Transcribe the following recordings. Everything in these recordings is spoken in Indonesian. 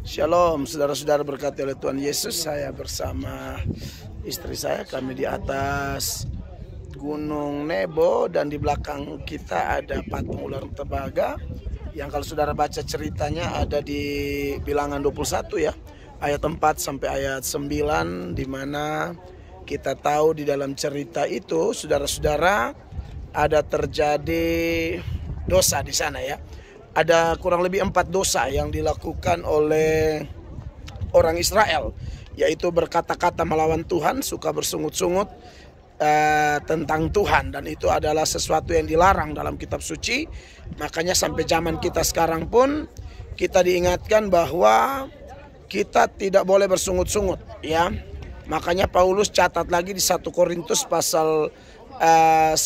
Shalom, saudara-saudara berkati oleh Tuhan Yesus. Saya bersama istri saya, kami di atas Gunung Nebo dan di belakang kita ada patung ular tembaga yang kalau saudara baca ceritanya ada di Bilangan 21 ya, ayat 4 sampai ayat 9, di mana kita tahu di dalam cerita itu saudara-saudara ada terjadi dosa di sana ya. Ada kurang lebih 4 dosa yang dilakukan oleh orang Israel, yaitu berkata-kata melawan Tuhan, suka bersungut-sungut tentang Tuhan, dan itu adalah sesuatu yang dilarang dalam kitab suci. Makanya sampai zaman kita sekarang pun kita diingatkan bahwa kita tidak boleh bersungut-sungut ya. Makanya Paulus catat lagi di 1 Korintus pasal 10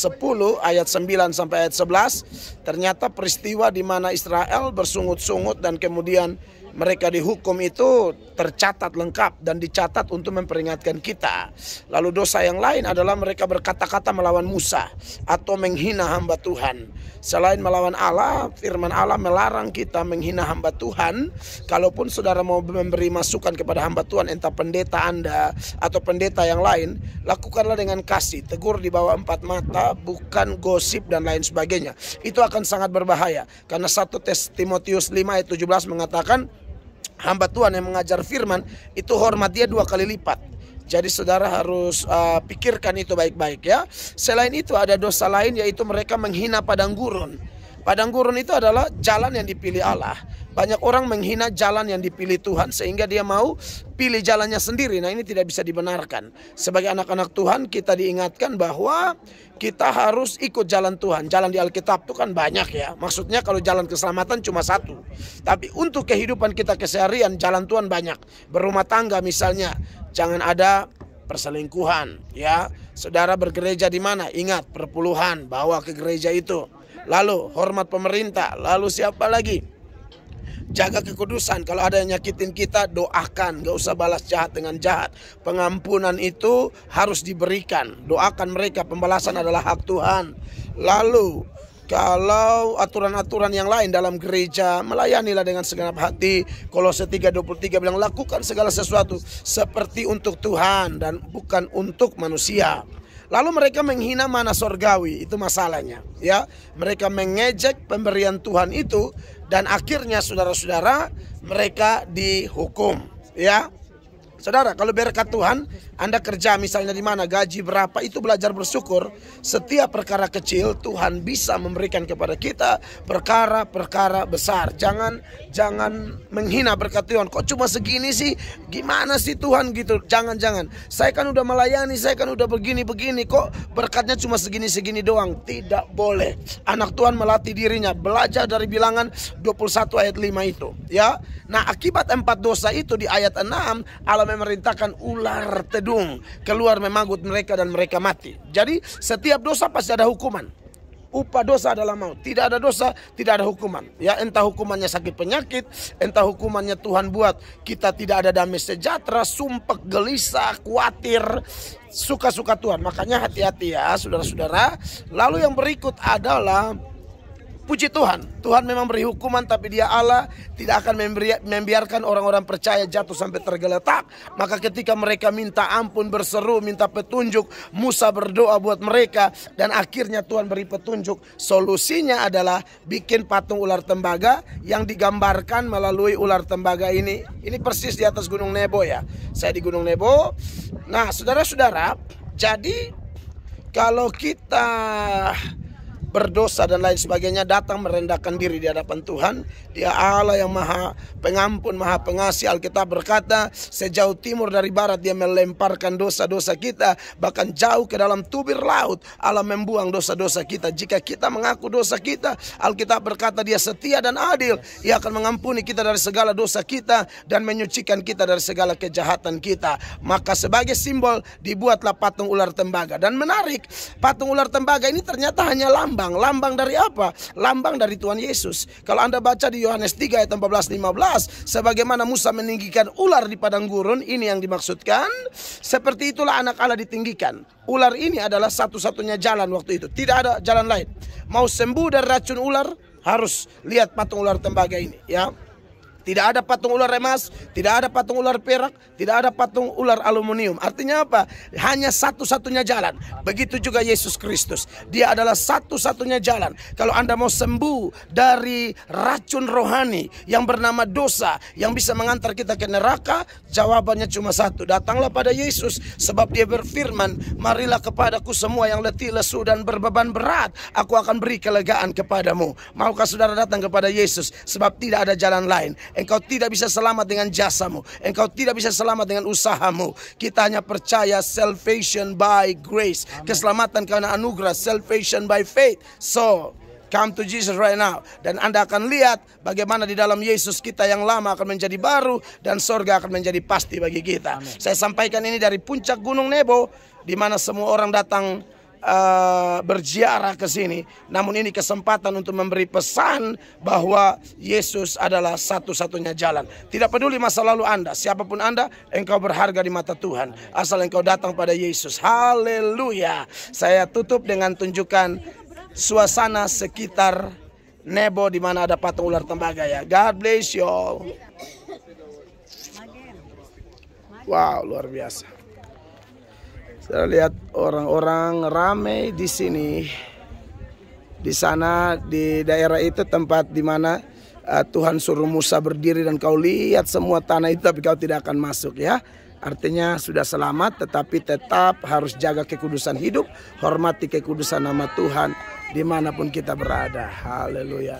ayat 9 sampai ayat 11, ternyata peristiwa di mana Israel bersungut-sungut dan kemudian mereka dihukum itu tercatat lengkap dan dicatat untuk memperingatkan kita. Lalu dosa yang lain adalah mereka berkata-kata melawan Musa atau menghina hamba Tuhan. Selain melawan Allah, firman Allah melarang kita menghina hamba Tuhan. Kalaupun saudara mau memberi masukan kepada hamba Tuhan, entah pendeta Anda atau pendeta yang lain, lakukanlah dengan kasih, tegur di bawah 4 mata, bukan gosip dan lain sebagainya. Itu akan sangat berbahaya, karena 1 Timotius 5 ayat 17 mengatakan hamba Tuhan yang mengajar firman itu hormat dia 2 kali lipat. Jadi saudara harus pikirkan itu baik-baik ya. Selain itu ada dosa lain, yaitu mereka menghina padang gurun. Padang gurun itu adalah jalan yang dipilih Allah. Banyak orang menghina jalan yang dipilih Tuhan sehingga dia mau pilih jalannya sendiri. Nah, ini tidak bisa dibenarkan. Sebagai anak-anak Tuhan kita diingatkan bahwa kita harus ikut jalan Tuhan. Jalan di Alkitab itu kan banyak ya. Maksudnya kalau jalan keselamatan cuma satu. Tapi untuk kehidupan kita keseharian, jalan Tuhan banyak. Berumah tangga misalnya, jangan ada perselingkuhan ya. Saudara bergereja di mana? Ingat perpuluhan, bawa ke gereja itu. Lalu hormat pemerintah. Lalu siapa lagi? Jaga kekudusan. Kalau ada yang nyakitin kita, doakan. Gak usah balas jahat dengan jahat. Pengampunan itu harus diberikan. Doakan mereka, pembalasan adalah hak Tuhan. Lalu kalau aturan-aturan yang lain dalam gereja, melayanilah dengan segenap hati. Kolose 3:23 bilang, lakukan segala sesuatu seperti untuk Tuhan dan bukan untuk manusia. Lalu mereka menghina mana sorgawi, itu masalahnya ya. Mereka mengejek pemberian Tuhan itu, dan akhirnya saudara-saudara mereka dihukum ya. Saudara, kalau berkat Tuhan, Anda kerja misalnya di mana, gaji berapa, itu belajar bersyukur. Setiap perkara kecil Tuhan bisa memberikan kepada kita perkara-perkara besar. Jangan menghina berkat Tuhan. Kok cuma segini sih? Gimana sih Tuhan gitu? Jangan. Saya kan udah melayani, saya kan udah begini-begini. Kok berkatnya cuma segini-segini doang? Tidak boleh. Anak Tuhan melatih dirinya, belajar dari Bilangan 21 ayat 5 itu ya. Nah, akibat 4 dosa itu di ayat 6, Allah memerintahkan ular tedung keluar memagut mereka dan mereka mati. Jadi setiap dosa pasti ada hukuman. Upah dosa adalah maut. Tidak ada dosa, tidak ada hukuman. Ya, entah hukumannya sakit penyakit, entah hukumannya Tuhan buat kita tidak ada damai sejahtera, sumpah, gelisah, khawatir, suka-suka Tuhan. Makanya hati-hati ya saudara-saudara. Lalu yang berikut adalah puji Tuhan. Tuhan memang beri hukuman, tapi Dia Allah tidak akan membiarkan orang-orang percaya jatuh sampai tergeletak. Maka ketika mereka minta ampun, berseru, minta petunjuk, Musa berdoa buat mereka, dan akhirnya Tuhan beri petunjuk. Solusinya adalah bikin patung ular tembaga yang digambarkan melalui ular tembaga ini. Ini persis di atas Gunung Nebo ya. Saya di Gunung Nebo. Nah, saudara-saudara, jadi kalau kita berdosa dan lain sebagainya, datang merendahkan diri di hadapan Tuhan, Dia Allah yang maha pengampun, maha pengasih. Alkitab berkata, sejauh timur dari barat Dia melemparkan dosa-dosa kita, bahkan jauh ke dalam tubir laut Allah membuang dosa-dosa kita. Jika kita mengaku dosa kita, Alkitab berkata Dia setia dan adil, Ia akan mengampuni kita dari segala dosa kita dan menyucikan kita dari segala kejahatan kita. Maka sebagai simbol dibuatlah patung ular tembaga. Dan menarik, patung ular tembaga ini ternyata hanya lambang. Lambang dari apa? Lambang dari Tuhan Yesus. Kalau Anda baca di Yohanes 3 ayat 14-15, sebagaimana Musa meninggikan ular di padang gurun, ini yang dimaksudkan. Seperti itulah anak Allah ditinggikan. Ular ini adalah satu-satunya jalan waktu itu. Tidak ada jalan lain. Mau sembuh dari racun ular, harus lihat patung ular tembaga ini ya. Tidak ada patung ular emas, tidak ada patung ular perak, tidak ada patung ular aluminium. Artinya apa? Hanya satu-satunya jalan. Begitu juga Yesus Kristus. Dia adalah satu-satunya jalan. Kalau Anda mau sembuh dari racun rohani yang bernama dosa, yang bisa mengantar kita ke neraka, jawabannya cuma satu. Datanglah pada Yesus, sebab Dia berfirman, marilah kepadaku semua yang letih, lesu, dan berbeban berat, aku akan beri kelegaan kepadamu. Maukah saudara datang kepada Yesus? Sebab tidak ada jalan lain. Engkau tidak bisa selamat dengan jasamu, engkau tidak bisa selamat dengan usahamu. Kita hanya percaya salvation by grace. Keselamatan karena anugerah, salvation by faith. So come to Jesus right now. Dan Anda akan lihat bagaimana di dalam Yesus kita yang lama akan menjadi baru, dan sorga akan menjadi pasti bagi kita. Amen. Saya sampaikan ini dari puncak Gunung Nebo, di mana semua orang datang berziarah ke sini. Namun ini kesempatan untuk memberi pesan bahwa Yesus adalah satu-satunya jalan. Tidak peduli masa lalu Anda, siapapun Anda, engkau berharga di mata Tuhan. Asal engkau datang pada Yesus. Haleluya. Saya tutup dengan tunjukkan suasana sekitar Nebo di mana ada patung ular tembaga ya. God bless you all. Wow, luar biasa. Saya lihat orang-orang ramai di sini. Di sana, di daerah itu tempat di mana Tuhan suruh Musa berdiri, dan kau lihat semua tanah itu tapi kau tidak akan masuk ya. Artinya sudah selamat, tetapi tetap harus jaga kekudusan hidup, hormati kekudusan nama Tuhan dimanapun kita berada. Haleluya.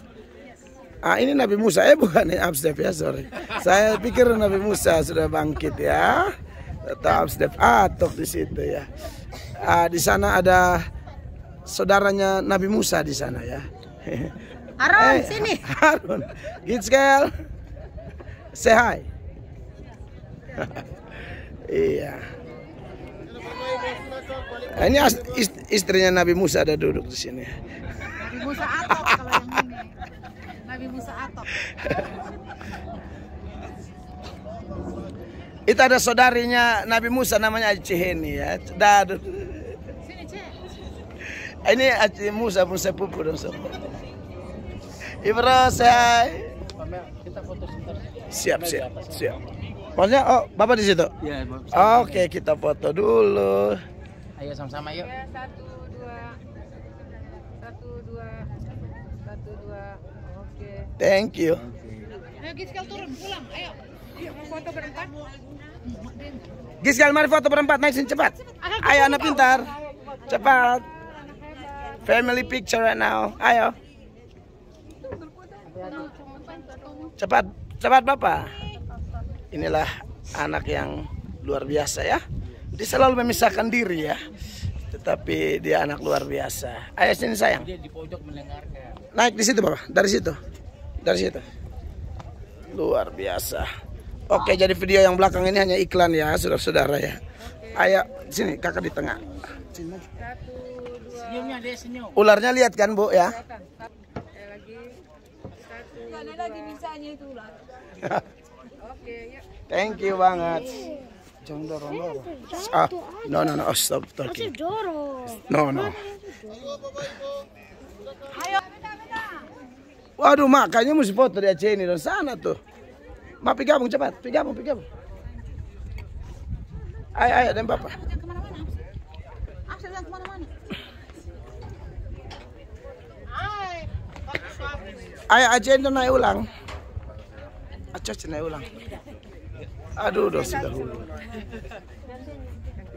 Ini Nabi Musa, bukan Abstef ya, sorry. Saya pikir Nabi Musa sudah bangkit ya. Tetap Abstef atok di situ ya. Di sana ada saudaranya Nabi Musa di sana ya. Aaron, sini. Aaron, Gitzkel, say hi. Iya. Ini istrinya Nabi Musa ada duduk di sini. Nabi Musa atok kalau yang ini. Nabi Musa atok. Itu ada saudarinya Nabi Musa namanya Ciheni ya. Dadu. Sini, Cek. Ini Aceh Musa pun sepupu dong semua. Ibro, say. Kita foto sebentar. Siap. Maksudnya, Bapak di situ? Iya, Oke, kita foto dulu. Ayo sama-sama yuk. Ya, 1, 2. Oke. Thank you. Ayo Giskal turun, pulang. Ayo. Mau foto berempat? Giskal, mari foto berempat, naik sini cepat. Ayo anak pintar. Cepat. Family picture right now. Ayo. Cepat Bapak. Inilah anak yang luar biasa ya. Dia selalu memisahkan diri ya. Tetapi dia anak luar biasa. Ayo sini sayang. Dia di pojok mendengarkan. Naik di situ Bapak, dari situ. Luar biasa. Oke, jadi video yang belakang ini hanya iklan ya, saudara-saudara ya. Ayo sini, kakak di tengah. Senyumnya dia senyum. Ularnya lihat kan Bu ya? Lagi misalnya itu ular. Oke, yuk. Thank you banget. Jangan dorong. No, stop talking. No. Ayo. Waduh, makanya mesti foto di Aceh ini dan sana tuh. Ma, pergi gabung cepat, pergi gabung. Ayo, dan Bapak. Absen jangan kemana-mana. Ayo Aceh itu naik ulang. Aduh, dosa dahulu.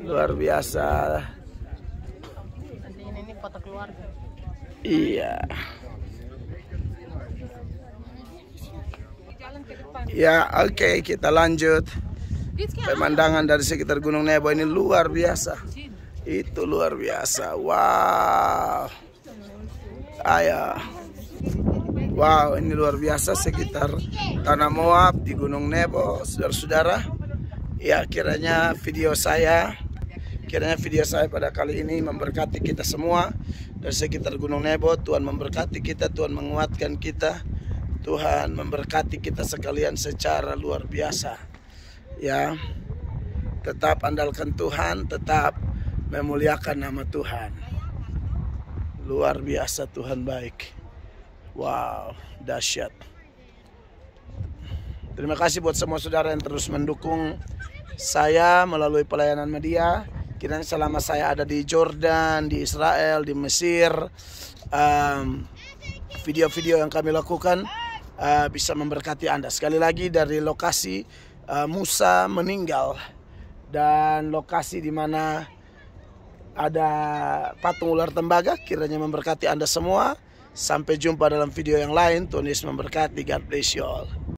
Luar biasa. Ini foto keluarga. Iya. Jalan ke depan. Ya, oke, kita lanjut. Pemandangan dari sekitar Gunung Nebo ini luar biasa. Itu luar biasa. Wow. Ayo. Wow, ini luar biasa sekitar Tanah Moab di Gunung Nebo, saudara-saudara. Ya, kiranya video saya pada kali ini memberkati kita semua dari sekitar Gunung Nebo. Tuhan memberkati kita, Tuhan menguatkan kita, Tuhan memberkati kita sekalian secara luar biasa. Ya, tetap andalkan Tuhan, tetap memuliakan nama Tuhan. Luar biasa, Tuhan baik. Wow, dahsyat. Terima kasih buat semua saudara yang terus mendukung saya melalui pelayanan media. Kiranya selama saya ada di Jordan, di Israel, di Mesir, video-video yang kami lakukan bisa memberkati Anda. Sekali lagi dari lokasi Musa meninggal dan lokasi di mana ada patung ular tembaga, kiranya memberkati Anda semua. Sampai jumpa dalam video yang lain. Tuhan Yesus memberkati. God bless you all.